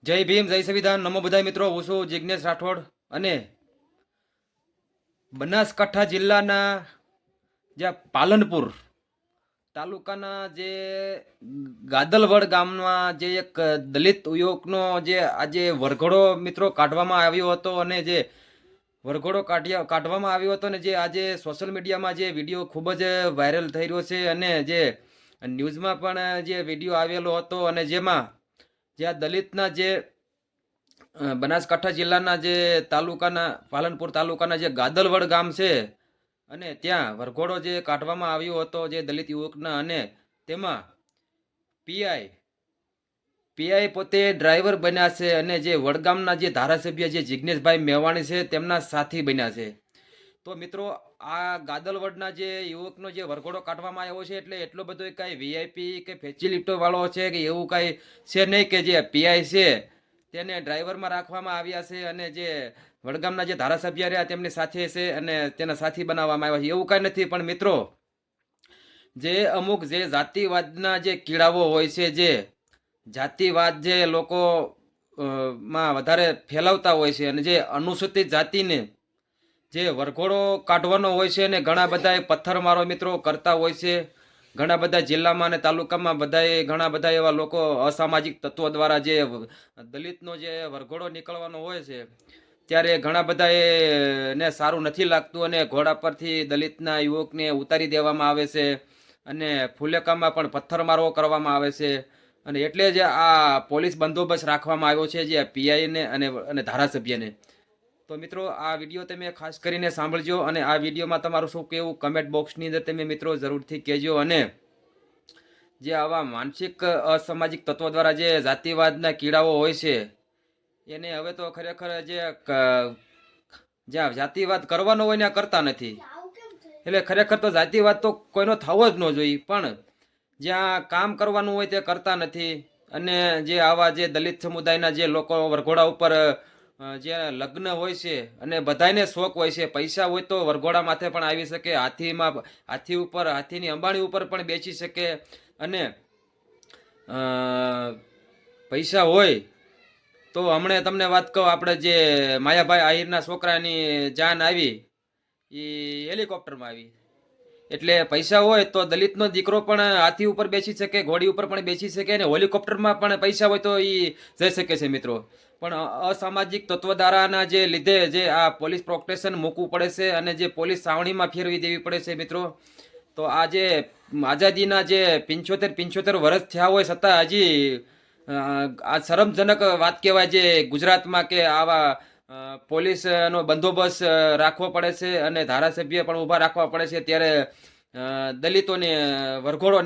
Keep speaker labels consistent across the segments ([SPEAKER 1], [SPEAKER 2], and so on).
[SPEAKER 1] જય ભીમ, જય સંવિધાન, નમો બધાય મિત્રો. હું છું જિજ્ઞેશ રાઠોડ અને બનાસકાંઠા જિલ્લાના જ્યાં પાલનપુર તાલુકાના જે ગાદલવડ ગામમાં જે એક દલિત યુવકનો જે આજે વરઘોડો મિત્રો કાઢવામાં આવ્યો હતો અને જે વરઘોડો કાઢવામાં આવ્યો હતો ને જે આજે સોશિયલ મીડિયામાં જે વિડીયો ખૂબ જ વાયરલ થઈ રહ્યો છે અને જે ન્યૂઝમાં પણ જે વિડીયો આવેલો હતો અને જેમાં જે આ દલિતના જે બનાસકાંઠા જિલ્લાના જે તાલુકાના પાલનપુર તાલુકાના જે ગાદલવડ ગામ છે અને ત્યાં વરઘોડો જે કાઢવામાં આવ્યો હતો જે દલિત યુવકના અને તેમાં પીઆઈ પીઆઈ પોતે ડ્રાઈવર બન્યા છે અને જે વડગામના જે ધારાસભ્ય જે જિજ્ઞેશભાઈ મેવાણી છે તેમના સાથી બન્યા છે. તો મિત્રો આ ગાદલવડના જે યુવકનો જે વરઘોડો કાઢવામાં આવ્યો છે એટલે એટલો બધો કાંઈ વીઆઈપી કે ફેસિલિટી વાળો છે કે એવું કાંઈ છે નહીં કે જે પીઆઈ છે તેને ડ્રાઈવરમાં રાખવામાં આવ્યા છે અને જે વડગામના જે ધારાસભ્ય રહ્યા તેમની સાથે છે અને તેના સાથી બનાવવામાં આવ્યા છે એવું કાંઈ નથી. પણ મિત્રો જે અમુક જે જાતિવાદના જે કીડાઓ હોય છે જે જાતિવાદ જે લોકો માં વધારે ફેલાવતા હોય છે અને જે અનુસૂચિત જાતિને જે વરઘોડો કાઢવાનો હોય છે અને ઘણા બધા પથ્થરમારો મિત્રો કરતા હોય છે. ઘણા બધા જિલ્લામાં અને તાલુકામાં બધાએ ઘણા બધા એવા લોકો અસામાજિક તત્વો દ્વારા જે દલિતનો જે વરઘોડો નીકળવાનો હોય છે ત્યારે ઘણા બધા એને સારું નથી લાગતું અને ઘોડા પરથી દલિતના યુવકને ઉતારી દેવામાં આવે છે અને ફુલેકામાં પણ પથ્થરમારો કરવામાં આવે છે અને એટલે જ આ પોલીસ બંદોબસ્ત રાખવામાં આવ્યો છે જે પીઆઈને અને ધારાસભ્યને. તો મિત્રો આ વિડીયો તમે ખાસ કરીને સાંભળજો અને આ વિડીયોમાં તમારું શું કહેવું કમેન્ટ બોક્સની અંદર તમે મિત્રો જરૂરથી કહેજો અને જે આવા માનસિક અસામાજિક તત્વો દ્વારા જે જાતિવાદના કીડાઓ હોય છે એને હવે તો ખરેખર જે જ્યાં જાતિવાદ કરવાનો હોય ત્યાં કરતા નથી. એટલે ખરેખર તો જાતિવાદ તો કોઈનો થવો જ ન જોઈએ પણ જ્યાં કામ કરવાનું હોય તે કરતા નથી અને જે આવા જે દલિત સમુદાયના જે લોકો વરઘોડા ઉપર જે લગ્ન હોય છે અને બધાને શોખ હોય છે પૈસા હોય તો વરઘોડા માથે પણ આવી શકે હાથી ઉપર હાથીની અંબાણી ઉપર પણ બેસી શકે અને પૈસા હોય તો હમણાં તમને વાત કહું આપણે જે માયાભાઈ આહિરના છોકરાની જાન આવી એ હેલિકોપ્ટરમાં આવી એટલે પૈસા હોય તો દલિતનો દીકરો પણ હાથી ઉપર બેસી શકે ઘોડી ઉપર પણ બેસી શકે અને હેલિકોપ્ટરમાં પણ પૈસા હોય તો એ જઈ શકે છે મિત્રો. પણ અસામાજિક તત્વધારાના જે લીધે જે આ પોલીસ પ્રોટેક્શન મૂકવું પડે છે અને જે પોલીસ સાવણીમાં ફેરવી દેવી પડે છે મિત્રો. તો આ જે આઝાદીના જે 75 વર્ષ થયા હોય છતાં હજી આ શરમજનક વાત કહેવાય જે ગુજરાતમાં કે આવા પોલીસનો બંદોબસ્ત રાખવો પડે છે અને ધારાસભ્ય પણ ઊભા રાખવા પડે છે ત્યારે દલિતોને વરઘોડો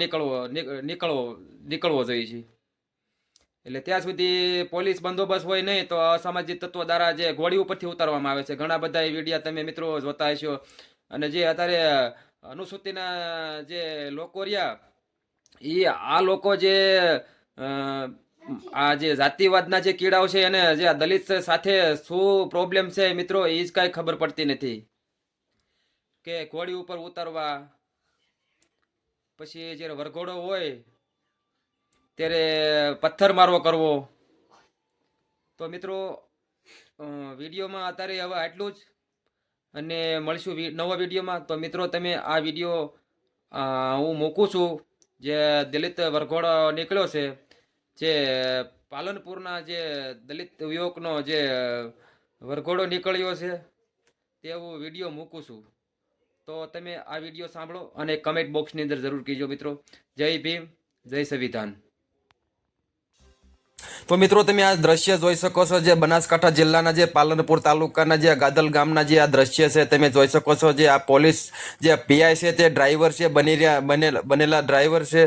[SPEAKER 1] નીકળવો જોઈએ છે. એટલે ત્યાં સુધી પોલીસ બંદોબસ્ત હોય નહીં તો અસામાજિક તત્વો દ્વારા જે ઘોડી ઉપરથી ઉતારવામાં આવે છે. ઘણા બધા વિડીયા તમે મિત્રો જોતા હશો અને જે અત્યારે અનુસૂચિના જે લોકો રહ્યા એ આ લોકો જે આ જે જાતિવાદના જે કીડાઓ છે એને જે દલિત સાથે શું પ્રોબ્લેમ છે મિત્રો એ જ કાંઈ ખબર પડતી નથી કે ઘોડી ઉપર ઉતારવા પછી જ્યારે વરઘોડો હોય ત્યારે પથ્થરમારો કરવો. તો મિત્રો વિડીયોમાં અત્યારે હવે આટલું જ અને મળશું નવા વિડીયોમાં. તો મિત્રો તમે આ વિડીયો હું મૂકું છું જે દલિત વરઘોડો નીકળ્યો છે જે પાલનપુરના જે દલિત યુવકનો જે વરઘોડો નીકળ્યો છે તેવું વિડીયો મૂકું છું. તો તમે આ વિડીયો સાંભળો અને કમેન્ટ બોક્સની અંદર જરૂર કહેજો મિત્રો. જય ભીમ, જય સંવિધાન. તો મિત્રો તમે આ દ્રશ્ય જોઈ શકો છો જે બનાસકાંઠા જિલ્લાના જે પાલનપુર તાલુકાના જે ગાદલ ગામના જે આ દ્રશ્ય છે તમે જોઈ શકો છો. જે આ પોલીસ જે પીઆઈ છે તે ડ્રાઈવર છે બનેલા ડ્રાઈવર છે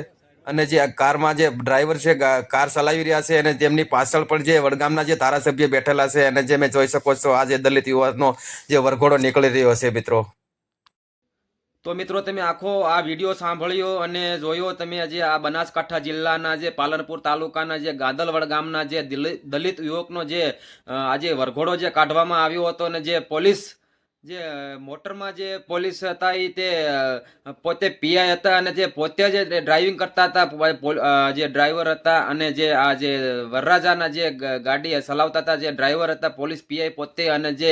[SPEAKER 1] અને જે કારમાં જે ડ્રાઈવર છે કાર ચલાવી રહ્યા છે અને તેમની પાછળ પણ જે વડગામના જે ધારાસભ્ય બેઠેલા છે અને જે મેં જોઈ શકો છો આ જે દલિત યુવાનો જે વરઘોડો નીકળી રહ્યો છે મિત્રો. તો મિત્રો તમે આખો આ વિડીયો સાંભળ્યો અને જોયો તમે જે આ બનાસકાંઠા જિલ્લાના જે પાલનપુર તાલુકાના જે ગાદલવડ ગામના જે દલિત યુવકનો જે આજે વરઘોડો જે કાઢવામાં આવ્યો હતો અને જે પોલીસ જે મોટરમાં જે પોલીસ હતા એ તે પોતે પીઆઈ હતા અને જે પોતે જે ડ્રાઇવિંગ કરતા હતા જે ડ્રાઈવર હતા અને જે આ જે વરરાજાના જે ગાડી ચલાવતા હતા જે ડ્રાઈવર હતા પોલીસ પીઆઈ પોતે અને જે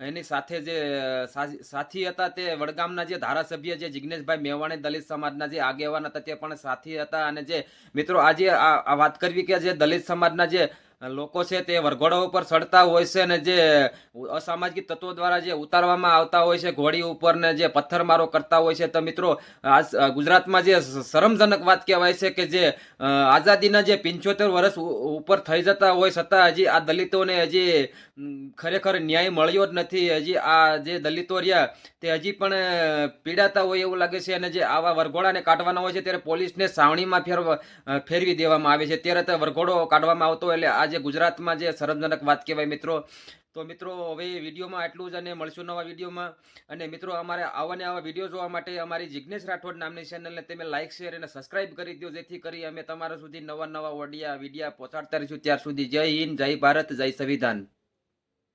[SPEAKER 1] એની સાથે જે સાથી હતા તે વડગામના જે ધારાસભ્ય જે જિગ્નેશભાઈ મેવાણી દલિત સમાજના જે આગેવાન હતા તે પણ સાથી હતા. અને જે મિત્રો આજે આ વાત કરવી કે જે દલિત સમાજના જે લોકો છે તે વરઘોડા ઉપર ચડતા હોય છે અને જે અસામાજિક તત્વો દ્વારા જે ઉતારવામાં આવતા હોય છે ઘોડી ઉપર ને જે પથ્થરમારો કરતા હોય છે. તો મિત્રો આ ગુજરાતમાં જે શરમજનક વાત કહેવાય છે કે જે આઝાદીના જે 75 વર્ષ ઉપર થઈ જતા હોય છતાં હજી આ દલિતોને હજી ખરેખર ન્યાય મળ્યો જ નથી. હજી આ જે દલિતો રહ્યા તે હજી પણ પીડાતા હોય એવું લાગે છે. અને જે આવા વરઘોડાને કાઢવાના હોય છે ત્યારે પોલીસને સાવણીમાં ફેરવી દેવામાં આવે છે. ત્યારે તે વરઘોડો કાઢવામાં આવતો એટલે આજે ગુજરાતમાં જે શરમજનક વાત કહેવાય મિત્રો. તો મિત્રો હવે વિડીયોમાં આટલું જ અને મળશું નવા વિડીયોમાં. અને મિત્રો અમારે આવા વિડીયો જોવા માટે અમારી જિગ્નેશ રાઠોડ નામની ચેનલને તમે લાઇક શેર અને સબસ્ક્રાઇબ કરી દો, જેથી કરી અમે તમારા સુધી નવા ઓડિયા વિડીયા પહોંચાડતા રહીશું. ત્યાર સુધી જય હિન્દ, જય ભારત, જય સંવિધાન.